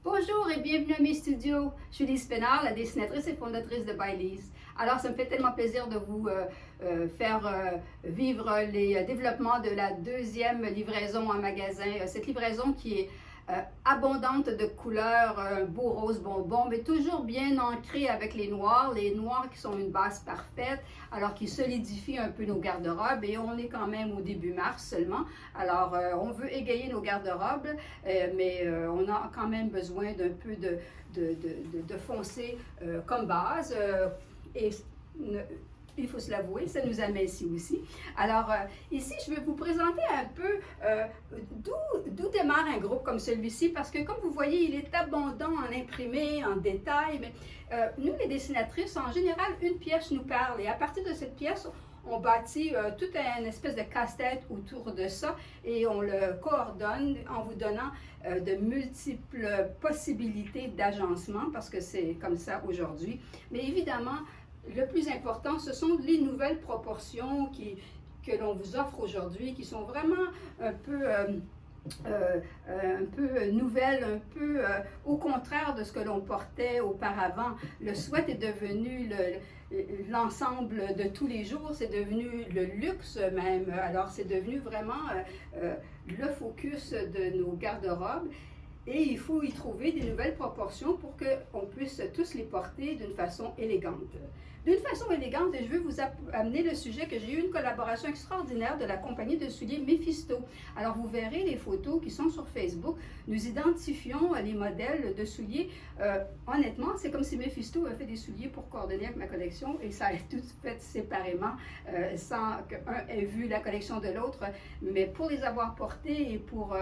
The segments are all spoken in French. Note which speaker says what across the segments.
Speaker 1: Bonjour et bienvenue à mes studios. Je suis Lise Pénard, la dessinatrice et fondatrice de By Lise. Alors, ça me fait tellement plaisir de vous faire vivre les développements de la deuxième livraison en magasin. Cette livraison qui est abondante de couleurs, un beau rose bonbon, mais toujours bien ancré avec les noirs qui sont une base parfaite, alors qui solidifient un peu nos garde-robes, et on est quand même au début mars seulement. Alors, on veut égayer nos garde-robes, mais on a quand même besoin d'un peu de foncé comme base, et il faut se l'avouer, ça nous amincit aussi. Alors, ici, je vais vous présenter un peu d'où démarre un groupe comme celui-ci, parce que comme vous voyez, il est abondant en imprimé, en détail, mais nous, les dessinatrices, en général, une pièce nous parle, et à partir de cette pièce, on bâtit toute une espèce de casse-tête autour de ça, et on le coordonne en vous donnant de multiples possibilités d'agencement, parce que c'est comme ça aujourd'hui. Mais évidemment, le plus important, ce sont les nouvelles proportions que l'on vous offre aujourd'hui, qui sont vraiment un peu nouvelles, un peu au contraire de ce que l'on portait auparavant. Le sweat est devenu l'ensemble de tous les jours, c'est devenu le luxe même. Alors, c'est devenu vraiment le focus de nos garde-robes. Et il faut y trouver des nouvelles proportions pour qu'on puisse tous les porter d'une façon élégante. D'une façon élégante, et je veux vous amener le sujet que j'ai eu une collaboration extraordinaire de la compagnie de souliers Mephisto. Alors, vous verrez les photos qui sont sur Facebook. Nous identifions les modèles de souliers. Honnêtement, c'est comme si Mephisto avait fait des souliers pour coordonner avec ma collection, et ça a tout fait séparément, sans qu'un ait vu la collection de l'autre. Mais pour les avoir portés et pour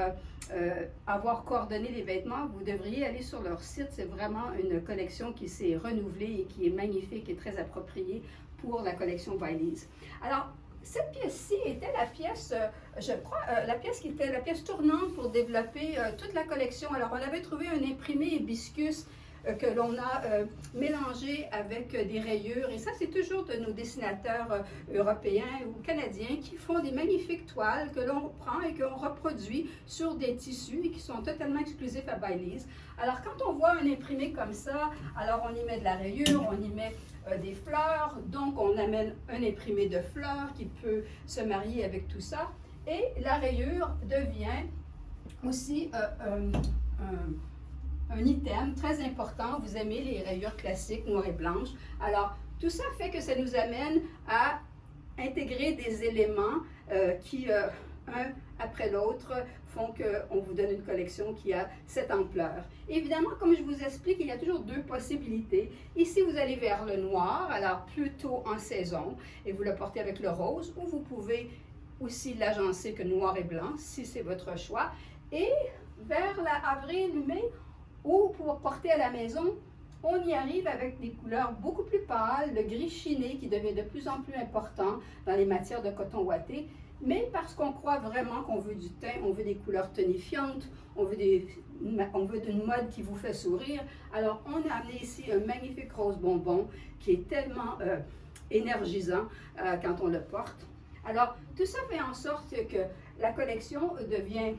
Speaker 1: avoir coordonné les vêtements, vous devriez aller sur leur site. C'est vraiment une collection qui s'est renouvelée et qui est magnifique et très appropriée pour la collection By Lise. Alors, cette pièce-ci était la pièce, je crois, la pièce qui était la pièce tournante pour développer toute la collection. Alors, on avait trouvé un imprimé hibiscus que l'on a mélangé avec des rayures. Et ça, c'est toujours de nos dessinateurs européens ou canadiens qui font des magnifiques toiles que l'on prend et qu'on reproduit sur des tissus et qui sont totalement exclusifs à By Lise. Alors, quand on voit un imprimé comme ça, alors on y met de la rayure, on y met des fleurs. Donc, on amène un imprimé de fleurs qui peut se marier avec tout ça. Et la rayure devient aussi un item très important. Vous aimez les rayures classiques, noires et blanches. Alors, tout ça fait que ça nous amène à intégrer des éléments qui, un après l'autre, font qu'on vous donne une collection qui a cette ampleur. Évidemment, comme je vous explique, il y a toujours deux possibilités. Ici, vous allez vers le noir, alors plutôt en saison, et vous le portez avec le rose, ou vous pouvez aussi l'agencer que noir et blanc, si c'est votre choix. Et vers avril-mai, ou pour porter à la maison, on y arrive avec des couleurs beaucoup plus pâles, le gris chiné qui devient de plus en plus important dans les matières de coton ouaté, mais parce qu'on croit vraiment qu'on veut du teint, on veut des couleurs tonifiantes, on veut d'une mode qui vous fait sourire. Alors, on a amené ici un magnifique rose bonbon qui est tellement énergisant quand on le porte. Alors, tout ça fait en sorte que la collection devient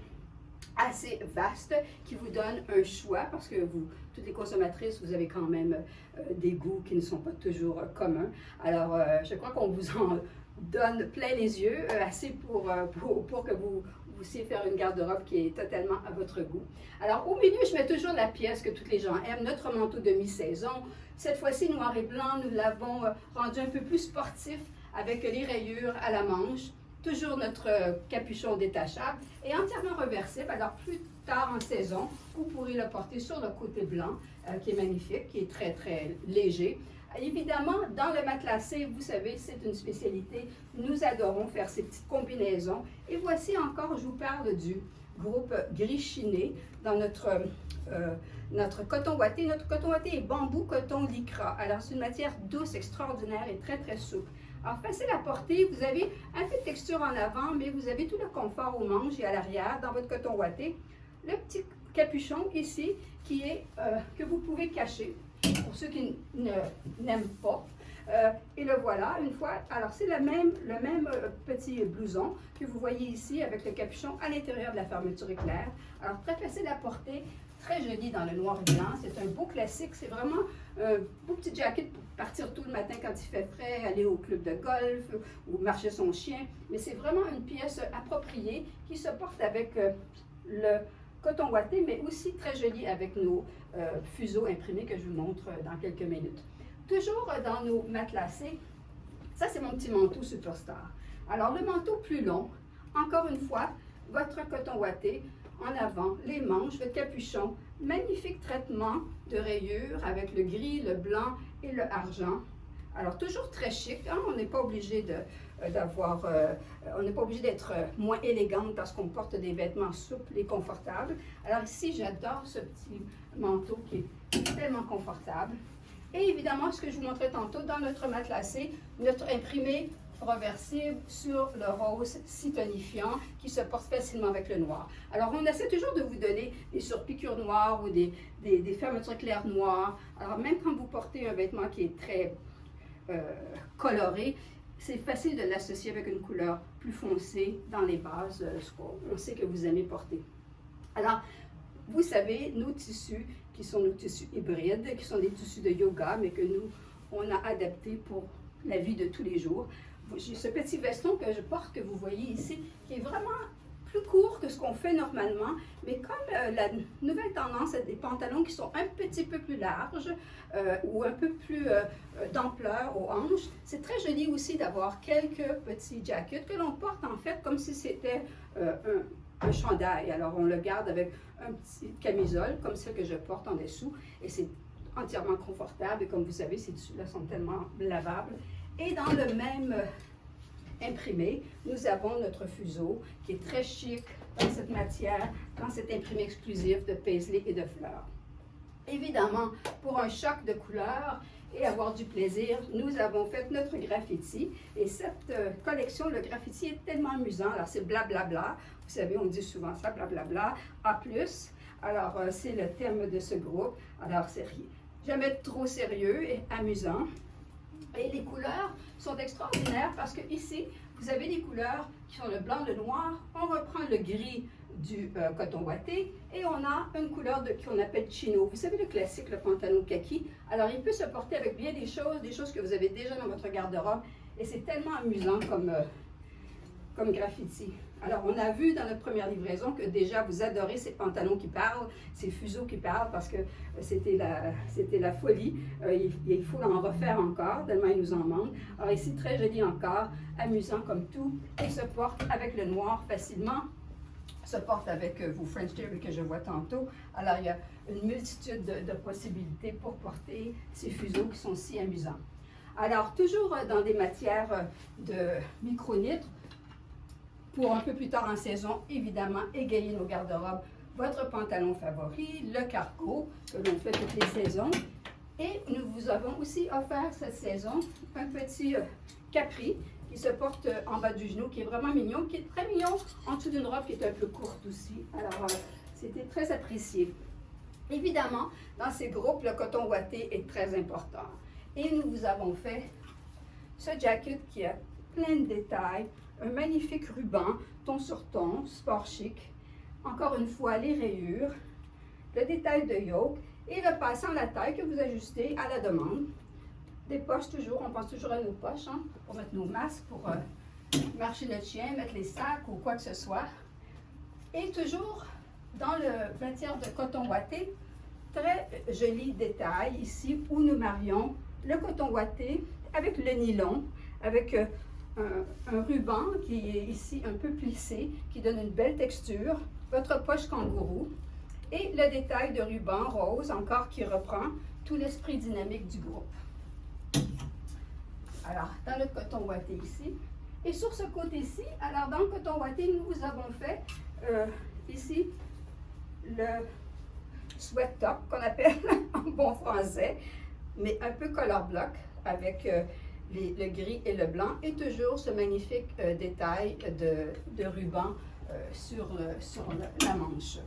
Speaker 1: assez vaste, qui vous donne un choix, parce que vous, toutes les consommatrices, vous avez quand même des goûts qui ne sont pas toujours communs. Alors, je crois qu'on vous en donne plein les yeux, assez pour que vous puissiez faire une garde-robe qui est totalement à votre goût. Alors, au milieu, je mets toujours la pièce que toutes les gens aiment, notre manteau de mi-saison. Cette fois-ci, noir et blanc, nous l'avons rendu un peu plus sportif avec les rayures à la manche. Toujours notre capuchon détachable et entièrement reversible. Alors, plus tard en saison, vous pourrez le porter sur le côté blanc, qui est magnifique, qui est très, très léger. Évidemment, dans le matelassé, vous savez, c'est une spécialité. Nous adorons faire ces petites combinaisons. Et voici encore, je vous parle du groupe gris chiné dans notre coton ouaté. Notre coton ouaté est bambou coton lycra. Alors, c'est une matière douce, extraordinaire et très, très souple. Alors, facile à porter, vous avez un peu de texture en avant, mais vous avez tout le confort aux manches et à l'arrière dans votre coton ouaté. Le petit capuchon ici, qui est, que vous pouvez cacher, pour ceux qui n'aiment pas. Et le voilà, une fois. Alors, c'est le même petit blouson que vous voyez ici avec le capuchon à l'intérieur de la fermeture éclair. Alors, très facile à porter, très joli dans le noir et blanc. C'est un beau classique. C'est vraiment un beau petit jacket pour partir tôt le matin quand il fait frais, aller au club de golf ou marcher son chien. Mais c'est vraiment une pièce appropriée qui se porte avec le coton ouaté, mais aussi très joli avec nos fuseaux imprimés que je vous montre dans quelques minutes. Toujours dans nos matelassés, ça c'est mon petit manteau Superstar. Alors le manteau plus long, encore une fois, votre coton ouaté en avant, les manches, le capuchon, magnifique traitement de rayures avec le gris, le blanc et le argent. Alors toujours très chic, hein? On n'est pas obligé on n'est pas obligé d'être moins élégante parce qu'on porte des vêtements souples et confortables. Alors ici, j'adore ce petit manteau qui est tellement confortable. Et évidemment, ce que je vous montrais tantôt, dans notre matelassé, notre imprimé reversible sur le rose si tonifiant qui se porte facilement avec le noir. Alors, on essaie toujours de vous donner des surpiqûres noires ou des fermetures claires noires. Alors, même quand vous portez un vêtement qui est très coloré, c'est facile de l'associer avec une couleur plus foncée dans les bases, ce qu'on sait que vous aimez porter. Alors, vous savez, nos tissus, qui sont nos tissus hybrides, qui sont des tissus de yoga, mais que nous, on a adaptés pour la vie de tous les jours. J'ai ce petit veston que je porte, que vous voyez ici, qui est vraiment plus court que ce qu'on fait normalement, mais comme la nouvelle tendance a des pantalons qui sont un petit peu plus larges ou un peu plus d'ampleur aux hanches, c'est très joli aussi d'avoir quelques petits jackets que l'on porte en fait comme si c'était un chandail. Alors on le garde avec un petit camisole comme celle que je porte en dessous et c'est entièrement confortable et comme vous savez ces tissus-là sont tellement lavables. Et dans le même imprimé, nous avons notre fuseau qui est très chic dans cette matière, dans cet imprimé exclusif de paisley et de fleurs. Évidemment, pour un choc de couleurs et avoir du plaisir, nous avons fait notre graffiti. Et cette collection, le graffiti est tellement amusant. Alors, c'est blablabla. Vous savez, on dit souvent ça, blablabla. A+. Alors, c'est le thème de ce groupe. Alors, c'est jamais trop sérieux et amusant. Et les couleurs sont extraordinaires parce que ici, vous avez des couleurs qui sont le blanc, le noir. On reprend le gris du coton ouaté et on a une couleur qu'on appelle chino. Vous savez le classique, le pantalon kaki. Alors, il peut se porter avec bien des choses que vous avez déjà dans votre garde-robe et c'est tellement amusant comme graffiti. Alors, on a vu dans notre première livraison que déjà vous adorez ces pantalons qui parlent, ces fuseaux qui parlent parce que c'était la folie. Il faut en refaire encore, tellement il nous en manque. Alors ici, très joli encore, amusant comme tout, et se porte avec le noir facilement, se porte avec vos French Terry que je vois tantôt. Alors, il y a une multitude de possibilités pour porter ces fuseaux qui sont si amusants. Alors, toujours dans des matières de micronitre, pour un peu plus tard en saison, évidemment, égayer nos garde-robes, votre pantalon favori, le cargo, que l'on fait toutes les saisons. Et nous vous avons aussi offert cette saison un petit capri qui se porte en bas du genou, qui est vraiment mignon, qui est très mignon en dessous d'une robe qui est un peu courte aussi. Alors, c'était très apprécié. Évidemment, dans ces groupes, le coton ouaté est très important. Et nous vous avons fait ce jacket qui a plein de détails, un magnifique ruban, ton sur ton, sport chic. Encore une fois, les rayures, le détail de yoke et le passant la taille que vous ajustez à la demande. Des poches toujours, on pense toujours à nos poches hein, pour mettre nos masques, pour marcher notre chien, mettre les sacs ou quoi que ce soit. Et toujours dans le matière de coton ouaté, très joli détail ici où nous marions le coton ouaté avec le nylon, avec un ruban qui est ici un peu plissé, qui donne une belle texture, votre poche kangourou et le détail de ruban rose encore qui reprend tout l'esprit dynamique du groupe. Alors, dans le coton ouaté ici, et sur ce côté-ci, alors dans le coton ouaté, nous vous avons fait ici le sweat top qu'on appelle en bon français, mais un peu color block avec le gris et le blanc et toujours ce magnifique détail de ruban sur la manche.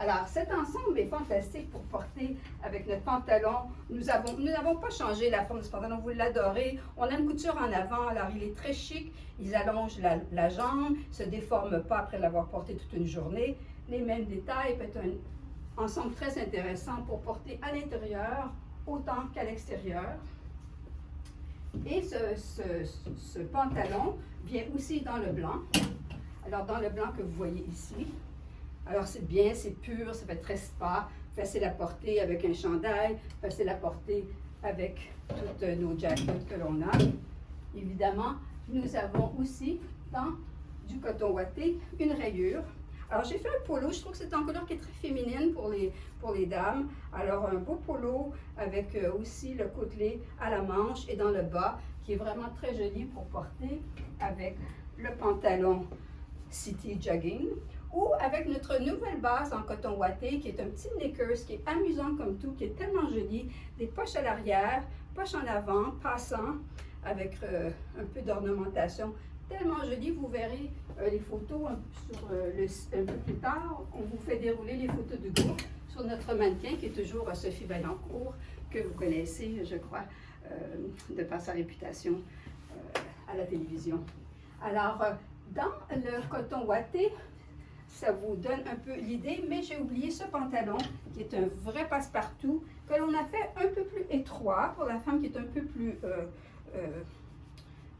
Speaker 1: Alors, cet ensemble est fantastique pour porter avec notre pantalon. Nous n'avons pas changé la forme de ce pantalon, vous l'adorez. On a une couture en avant, alors il est très chic. Il allonge la jambe, ne se déforme pas après l'avoir porté toute une journée. Les mêmes détails, peut être un ensemble très intéressant pour porter à l'intérieur autant qu'à l'extérieur. Et ce pantalon vient aussi dans le blanc. Alors, dans le blanc que vous voyez ici. Alors, c'est bien, c'est pur, ça fait très spa, facile à porter avec un chandail, facile à porter avec toutes nos jackets que l'on a. Évidemment, nous avons aussi dans du coton ouaté une rayure. Alors, j'ai fait un polo, je trouve que c'est une couleur qui est très féminine pour les dames. Alors, un beau polo avec aussi le côtelé à la manche et dans le bas, qui est vraiment très joli pour porter avec le pantalon City Jogging, ou avec notre nouvelle base en coton ouaté, qui est un petit knickers, qui est amusant comme tout, qui est tellement joli, des poches à l'arrière, poches en avant, passant, avec un peu d'ornementation, tellement joli. Vous verrez les photos un peu plus tard. On vous fait dérouler les photos du groupe sur notre mannequin, qui est toujours Sophie Vaillancourt, que vous connaissez, je crois, de par sa réputation à la télévision. Alors, dans le coton ouaté, ça vous donne un peu l'idée, mais j'ai oublié ce pantalon qui est un vrai passe-partout, que l'on a fait un peu plus étroit pour la femme qui est un peu plus,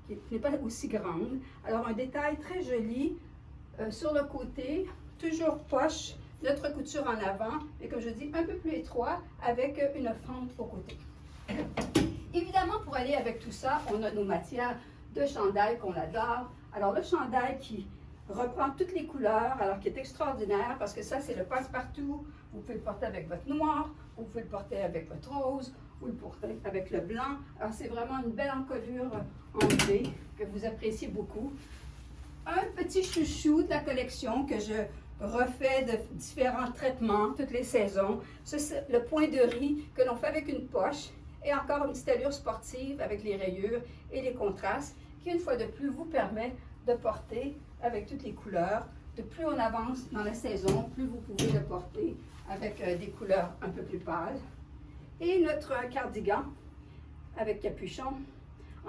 Speaker 1: qui n'est pas aussi grande. Alors un détail très joli sur le côté, toujours poche, notre couture en avant, et comme je dis, un peu plus étroit avec une fente au côté. Évidemment, pour aller avec tout ça, on a nos matières de chandail qu'on adore. Alors le chandail qui reprend toutes les couleurs, alors qui est extraordinaire parce que ça c'est le passe-partout. Vous pouvez le porter avec votre noir, vous pouvez le porter avec votre rose, vous le portez avec le blanc. Alors c'est vraiment une belle encolure en V que vous appréciez beaucoup. Un petit chouchou de la collection que je refais de différents traitements toutes les saisons. C'est le point de riz que l'on fait avec une poche et encore une petite allure sportive avec les rayures et les contrastes qui une fois de plus vous permet de porter avec toutes les couleurs. De plus on avance dans la saison, plus vous pouvez le porter avec des couleurs un peu plus pâles. Et notre cardigan avec capuchon.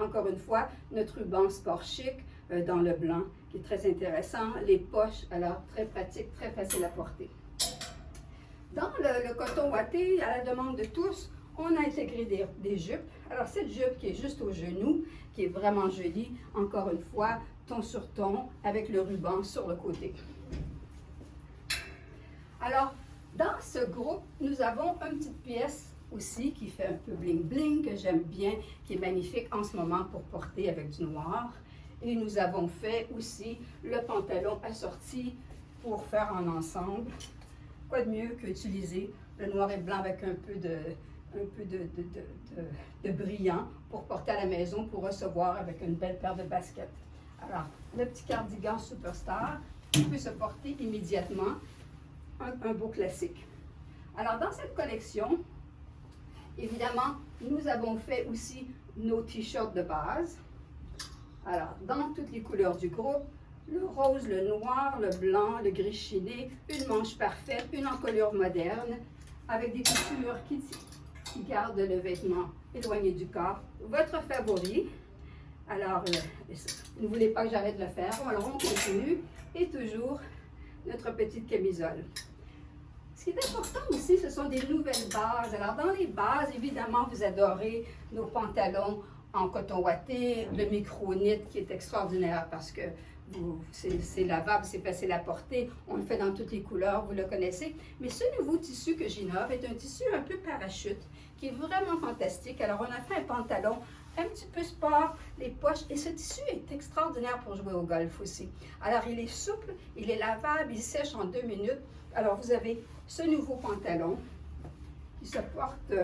Speaker 1: Encore une fois, notre ruban sport chic dans le blanc qui est très intéressant. Les poches, alors très pratique, très facile à porter. Dans le coton ouaté, à la demande de tous, on a intégré des jupes. Alors cette jupe qui est juste au genou, qui est vraiment jolie, encore une fois, ton sur ton, avec le ruban sur le côté. Alors, dans ce groupe, nous avons une petite pièce aussi qui fait un peu bling bling, que j'aime bien, qui est magnifique en ce moment pour porter avec du noir. Et nous avons fait aussi le pantalon assorti pour faire en ensemble. Quoi de mieux qu'utiliser le noir et blanc avec un peu de brillant pour porter à la maison, pour recevoir avec une belle paire de baskets. Alors, le petit cardigan Superstar qui peut se porter immédiatement, un beau classique. Alors, dans cette collection, évidemment, nous avons fait aussi nos t-shirts de base. Alors, dans toutes les couleurs du groupe, le rose, le noir, le blanc, le gris chiné, une manche parfaite, une encolure moderne, avec des coutures qui gardent le vêtement éloigné du corps. Votre favori. Alors, ne voulez pas que j'arrête de le faire. Alors, on continue. Et toujours, notre petite camisole. Ce qui est important aussi, ce sont des nouvelles bases. Alors, dans les bases, évidemment, vous adorez nos pantalons en coton ouaté, le micro-knit qui est extraordinaire parce que c'est lavable, c'est facile à porter. On le fait dans toutes les couleurs, vous le connaissez. Mais ce nouveau tissu que j'innove est un tissu un peu parachute qui est vraiment fantastique. Alors, on a fait un pantalon un petit peu sport, les poches. Et ce tissu est extraordinaire pour jouer au golf aussi. Alors, il est souple, il est lavable, il sèche en 2 minutes. Alors, vous avez ce nouveau pantalon qui se porte,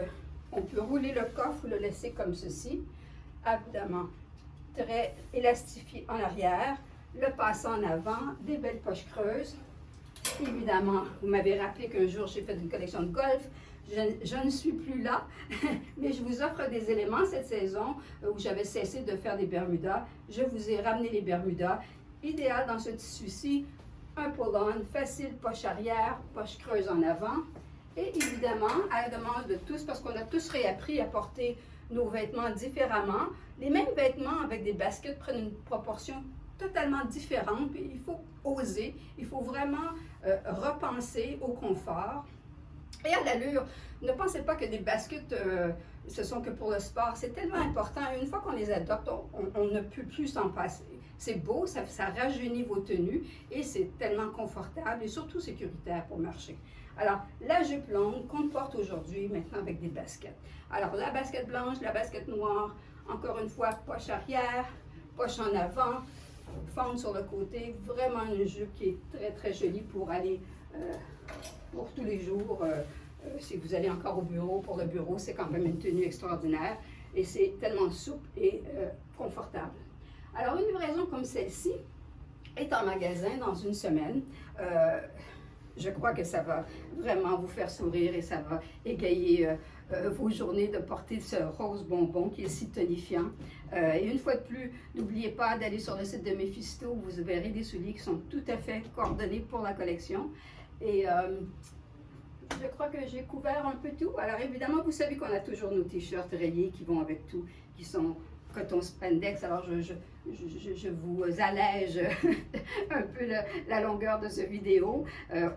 Speaker 1: on peut rouler le coffre ou le laisser comme ceci. Évidemment, très élastifié en arrière, le passant en avant, des belles poches creuses. Évidemment, vous m'avez rappelé qu'un jour j'ai fait une collection de golf. Je ne suis plus là, mais je vous offre des éléments cette saison où j'avais cessé de faire des Bermudas. Je vous ai ramené les Bermudas. Idéal dans ce tissu-ci, un pull-on facile, poche arrière, poche creuse en avant. Et évidemment, à la demande de tous, parce qu'on a tous réappris à porter nos vêtements différemment, les mêmes vêtements avec des baskets prennent une proportion totalement différente. Puis il faut oser, il faut vraiment repenser au confort. Et à l'allure, ne pensez pas que des baskets, ce sont que pour le sport. C'est tellement important. Une fois qu'on les adopte, on ne peut plus s'en passer. C'est beau, ça rajeunit vos tenues et c'est tellement confortable et surtout sécuritaire pour marcher. Alors, la jupe longue qu'on porte aujourd'hui, maintenant avec des baskets. Alors, la basket blanche, la basket noire, encore une fois, poche arrière, poche en avant, fente sur le côté. Vraiment une jupe qui est très, très jolie pour aller pour tous les jours. Si vous allez encore au bureau, pour le bureau, c'est quand même une tenue extraordinaire et c'est tellement souple et confortable. Alors, une livraison comme celle-ci est en magasin dans une semaine. Je crois que ça va vraiment vous faire sourire et ça va égayer vos journées de porter ce rose bonbon qui est si tonifiant. Et une fois de plus, n'oubliez pas d'aller sur le site de Mephisto, vous verrez des souliers qui sont tout à fait coordonnés pour la collection. Et je crois que j'ai couvert un peu tout. Alors évidemment, vous savez qu'on a toujours nos t-shirts rayés qui vont avec tout, qui sont coton spandex. Alors je vous allège un peu la longueur de cette vidéo.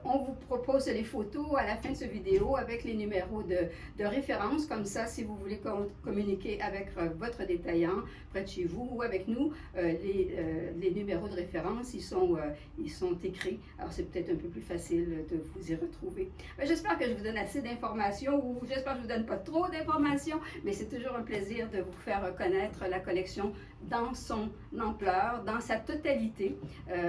Speaker 1: On vous propose les photos à la fin de cette vidéo avec les numéros de référence. Comme ça, si vous voulez communiquer avec votre détaillant près de chez vous ou avec nous, les numéros de référence, ils sont écrits. Alors, c'est peut-être un peu plus facile de vous y retrouver. J'espère que je vous donne assez d'informations ou j'espère que je ne vous donne pas trop d'informations, mais c'est toujours un plaisir de vous faire connaître la collection dans son ampleur, dans sa totalité.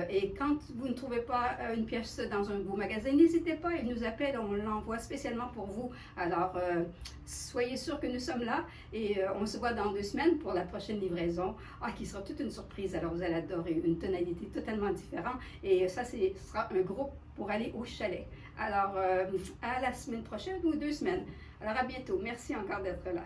Speaker 1: Et quand vous ne trouvez pas une pièce dans un beau magasin, n'hésitez pas, il nous appelle, on l'envoie spécialement pour vous. Alors, soyez sûrs que nous sommes là et on se voit dans 2 semaines pour la prochaine livraison, qui sera toute une surprise. Alors, vous allez adorer, une tonalité totalement différente et ça, ce sera un groupe pour aller au chalet. Alors, à la semaine prochaine ou 2 semaines. Alors, à bientôt. Merci encore d'être là.